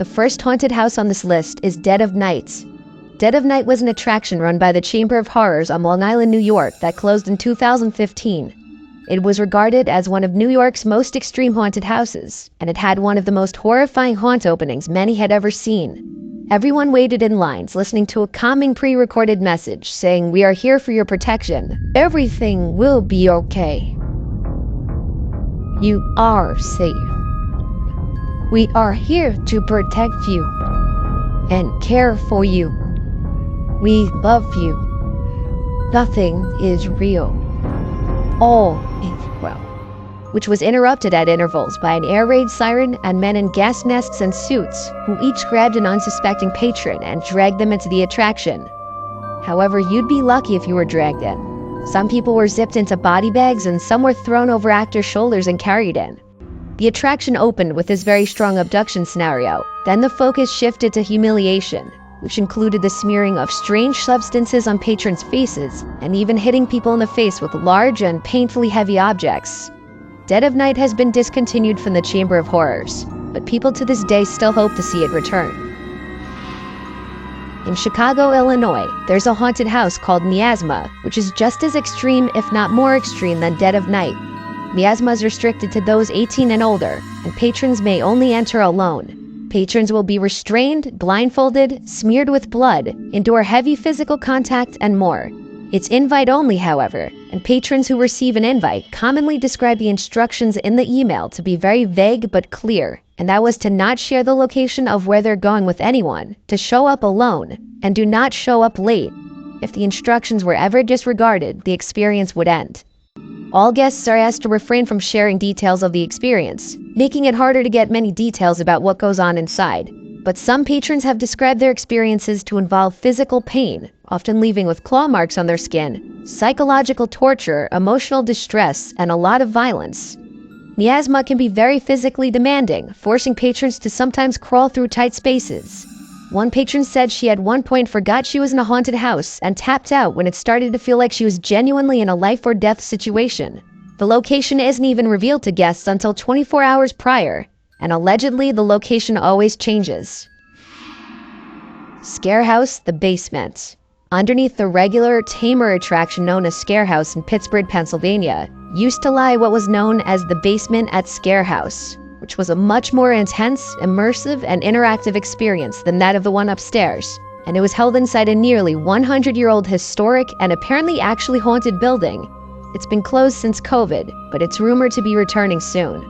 The first haunted house on this list is Dead of Night. Dead of Night was an attraction run by the Chamber of Horrors on Long Island, New York that closed in 2015. It was regarded as one of New York's most extreme haunted houses, and it had one of the most horrifying haunt openings many had ever seen. Everyone waited in lines, listening to a calming pre-recorded message saying, "We are here for your protection. Everything will be okay. You are safe. We are here to protect you and care for you. We love you. Nothing is real. All is well." Which was interrupted at intervals by an air raid siren and men in gas masks and suits, who each grabbed an unsuspecting patron and dragged them into the attraction. However, you'd be lucky if you were dragged in. Some people were zipped into body bags and some were thrown over actors' shoulders and carried in. The attraction opened with this very strong abduction scenario. Then the focus shifted to humiliation, which included the smearing of strange substances on patrons' faces and even hitting people in the face with large and painfully heavy objects. Dead of Night has been discontinued from the Chamber of Horrors, but people to this day still hope to see it return. In Chicago, Illinois, there's a haunted house called Miasma, which is just as extreme, if not more extreme, than Dead of Night. Miasma is restricted to those 18 and older, and patrons may only enter alone. Patrons will be restrained, blindfolded, smeared with blood, endure heavy physical contact, and more. It's invite only, however, and patrons who receive an invite commonly describe the instructions in the email to be very vague but clear, and that was to not share the location of where they're going with anyone, to show up alone, and do not show up late. If the instructions were ever disregarded, the experience would end. All guests are asked to refrain from sharing details of the experience, making it harder to get many details about what goes on inside. But some patrons have described their experiences to involve physical pain, often leaving with claw marks on their skin, psychological torture, emotional distress, and a lot of violence. Miasma can be very physically demanding, forcing patrons to sometimes crawl through tight spaces. One patron said she at one point forgot she was in a haunted house and tapped out when it started to feel like she was genuinely in a life or death situation. The location isn't even revealed to guests until 24 hours prior, and allegedly the location always changes. Scarehouse, the basement. Underneath the regular, tamer attraction known as Scarehouse in Pittsburgh, Pennsylvania, used to lie what was known as the basement at Scarehouse, which was a much more intense, immersive, and interactive experience than that of the one upstairs, and it was held inside a nearly 100-year-old historic and apparently actually haunted building. It's been closed since COVID, but it's rumored to be returning soon.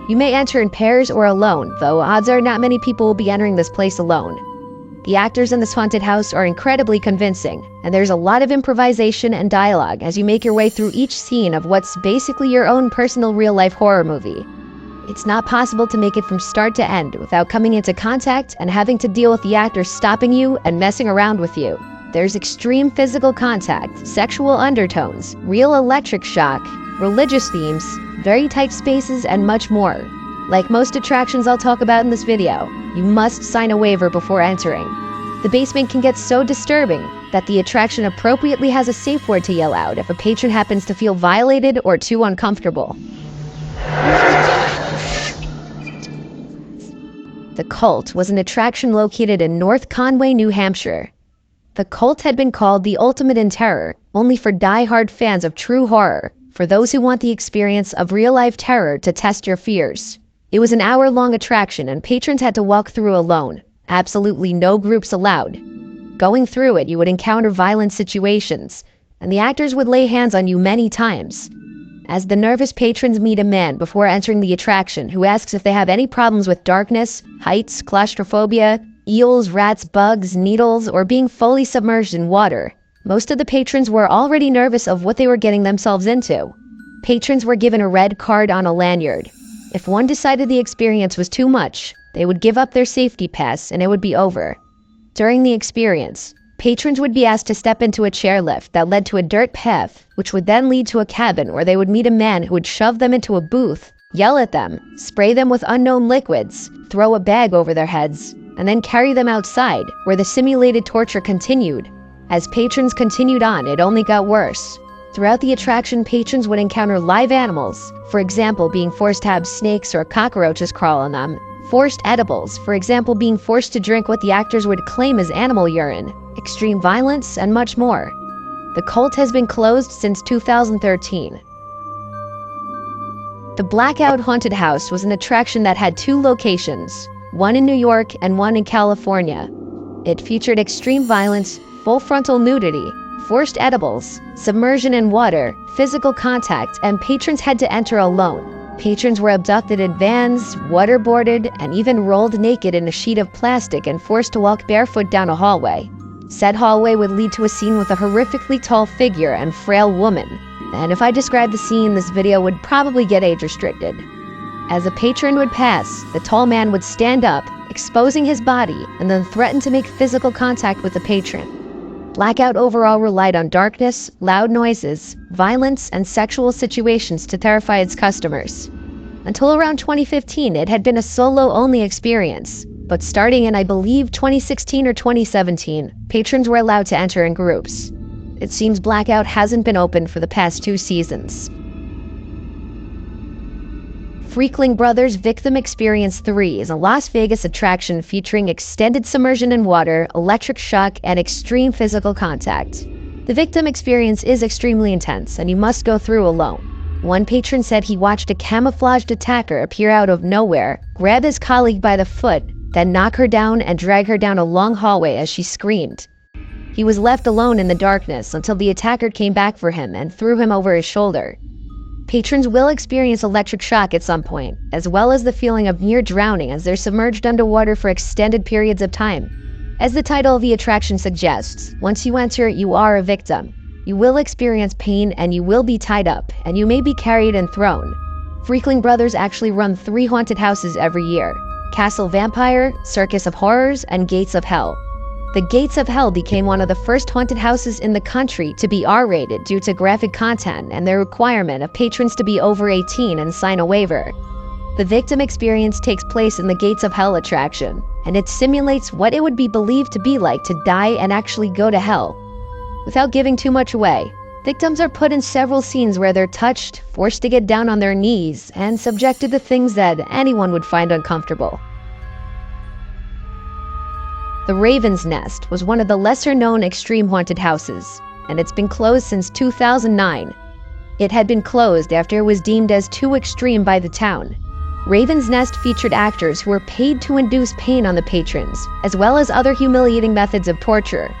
You may enter in pairs or alone, though odds are not many people will be entering this place alone. The actors in this haunted house are incredibly convincing, and there's a lot of improvisation and dialogue as you make your way through each scene of what's basically your own personal real-life horror movie. It's not possible to make it from start to end without coming into contact and having to deal with the actors stopping you and messing around with you. There's extreme physical contact, sexual undertones, real electric shock, religious themes, very tight spaces, and much more. Like most attractions I'll talk about in this video, you must sign a waiver before entering. The basement can get so disturbing that the attraction appropriately has a safe word to yell out if a patron happens to feel violated or too uncomfortable. The Cult was an attraction located in North Conway, New Hampshire. The Cult had been called the ultimate in terror, only for die-hard fans of true horror, for those who want the experience of real-life terror to test your fears. It was an hour-long attraction and patrons had to walk through alone. Absolutely no groups allowed. Going through it, you would encounter violent situations, and the actors would lay hands on you many times. As the nervous patrons meet a man before entering the attraction who asks if they have any problems with darkness, heights, claustrophobia, eels, rats, bugs, needles, or being fully submerged in water. Most of the patrons were already nervous of what they were getting themselves into. Patrons were given a red card on a lanyard. If one decided the experience was too much, they would give up their safety pass and it would be over. During the experience, patrons would be asked to step into a chairlift that led to a dirt path, which would then lead to a cabin where they would meet a man who would shove them into a booth, yell at them, spray them with unknown liquids, throw a bag over their heads, and then carry them outside, where the simulated torture continued. As patrons continued on, it only got worse. Throughout the attraction, patrons would encounter live animals, for example being forced to have snakes or cockroaches crawl on them, forced edibles, for example being forced to drink what the actors would claim as animal urine, extreme violence, and much more. The cult has been closed since 2013. The Blackout Haunted House was an attraction that had two locations, one in New York and one in California. It featured extreme violence, full frontal nudity, forced edibles, submersion in water, physical contact, and patrons had to enter alone. Patrons were abducted in vans, waterboarded, and even rolled naked in a sheet of plastic and forced to walk barefoot down a hallway. Said hallway would lead to a scene with a horrifically tall figure and frail woman, and if I described the scene, this video would probably get age restricted. As a patron would pass, the tall man would stand up, exposing his body, and then threaten to make physical contact with the patron. Blackout overall relied on darkness, loud noises, violence, and sexual situations to terrify its customers. Until around 2015, it had been a solo-only experience, but starting in, I believe, 2016 or 2017, patrons were allowed to enter in groups. It seems Blackout hasn't been open for the past 2 seasons. Freakling Brothers Victim Experience 3 is a Las Vegas attraction featuring extended submersion in water, electric shock, and extreme physical contact. The victim experience is extremely intense, and you must go through alone. One patron said he watched a camouflaged attacker appear out of nowhere, grab his colleague by the foot, then knock her down and drag her down a long hallway as she screamed. He was left alone in the darkness until the attacker came back for him and threw him over his shoulder. Patrons will experience electric shock at some point, as well as the feeling of near drowning as they're submerged underwater for extended periods of time. As the title of the attraction suggests, once you enter, you are a victim. You will experience pain and you will be tied up, and you may be carried and thrown. Freakling Brothers actually run 3 haunted houses every year: Castle Vampire, Circus of Horrors, and Gates of Hell. The Gates of Hell became one of the first haunted houses in the country to be R-rated due to graphic content and their requirement of patrons to be over 18 and sign a waiver. The victim experience takes place in the Gates of Hell attraction, and it simulates what it would be believed to be like to die and actually go to hell. Without giving too much away, victims are put in several scenes where they're touched, forced to get down on their knees, and subjected to things that anyone would find uncomfortable. The Raven's Nest was one of the lesser-known extreme haunted houses, and it's been closed since 2009. It had been closed after it was deemed as too extreme by the town. Raven's Nest featured actors who were paid to induce pain on the patrons, as well as other humiliating methods of torture.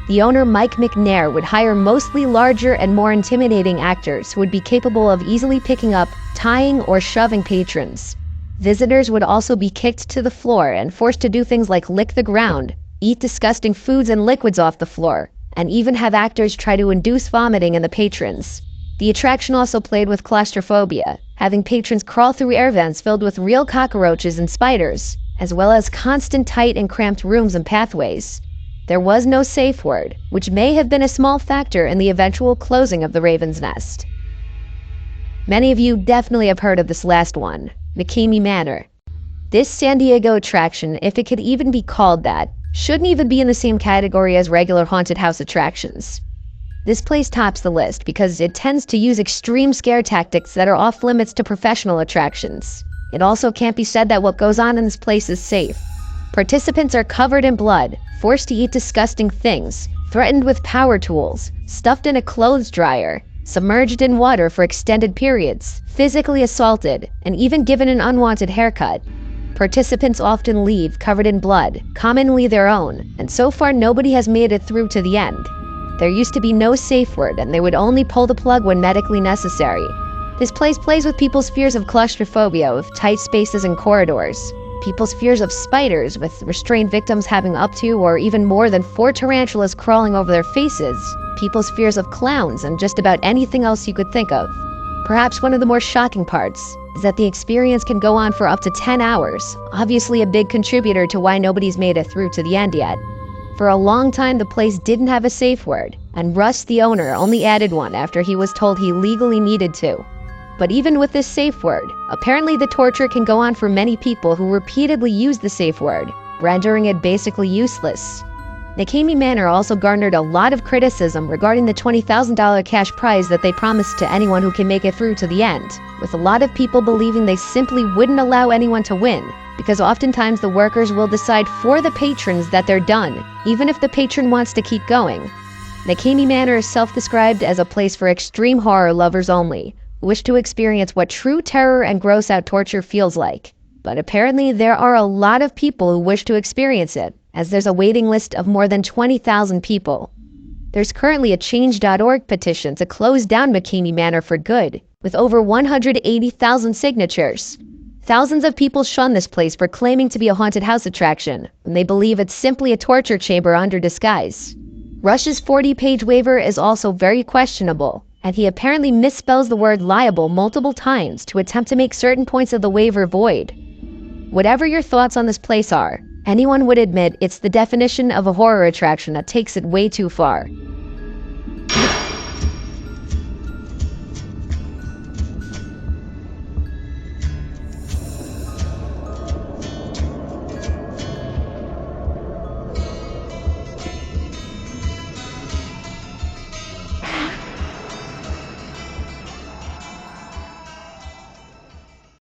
The owner, Mike McNair, would hire mostly larger and more intimidating actors who would be capable of easily picking up, tying, or shoving patrons. Visitors would also be kicked to the floor and forced to do things like lick the ground, eat disgusting foods and liquids off the floor, and even have actors try to induce vomiting in the patrons. The attraction also played with claustrophobia, having patrons crawl through air vents filled with real cockroaches and spiders, as well as constant tight and cramped rooms and pathways. There was no safe word, which may have been a small factor in the eventual closing of the Raven's Nest. Many of you definitely have heard of this last one, McKamey Manor. This San Diego attraction, if it could even be called that, shouldn't even be in the same category as regular haunted house attractions. This place tops the list because it tends to use extreme scare tactics that are off limits to professional attractions. It also can't be said that what goes on in this place is safe. Participants are covered in blood, forced to eat disgusting things, threatened with power tools, stuffed in a clothes dryer, submerged in water for extended periods, physically assaulted, and even given an unwanted haircut. Participants often leave covered in blood, commonly their own, and so far nobody has made it through to the end. There used to be no safe word, and they would only pull the plug when medically necessary. This place plays with people's fears of claustrophobia with tight spaces and corridors, people's fears of spiders with restrained victims having up to or even more than 4 tarantulas crawling over their faces, people's fears of clowns, and just about anything else you could think of. Perhaps one of the more shocking parts is that the experience can go on for up to 10 hours, obviously a big contributor to why nobody's made it through to the end yet. For a long time, the place didn't have a safe word, and Russ, the owner, only added one after he was told he legally needed to. But even with this safe word, apparently the torture can go on for many people who repeatedly use the safe word, rendering it basically useless. McKamey Manor also garnered a lot of criticism regarding the $20,000 cash prize that they promised to anyone who can make it through to the end, with a lot of people believing they simply wouldn't allow anyone to win, because oftentimes the workers will decide for the patrons that they're done, even if the patron wants to keep going. McKamey Manor is self-described as a place for extreme horror lovers only, who wish to experience what true terror and gross-out torture feels like. But apparently there are a lot of people who wish to experience it, as there's a waiting list of more than 20,000 people. There's currently a Change.org petition to close down McKamey Manor for good, with over 180,000 signatures. Thousands of people shun this place for claiming to be a haunted house attraction, when they believe it's simply a torture chamber under disguise. Rush's 40-page waiver is also very questionable, and he apparently misspells the word liable multiple times to attempt to make certain points of the waiver void. Whatever your thoughts on this place are, anyone would admit it's the definition of a horror attraction that takes it way too far.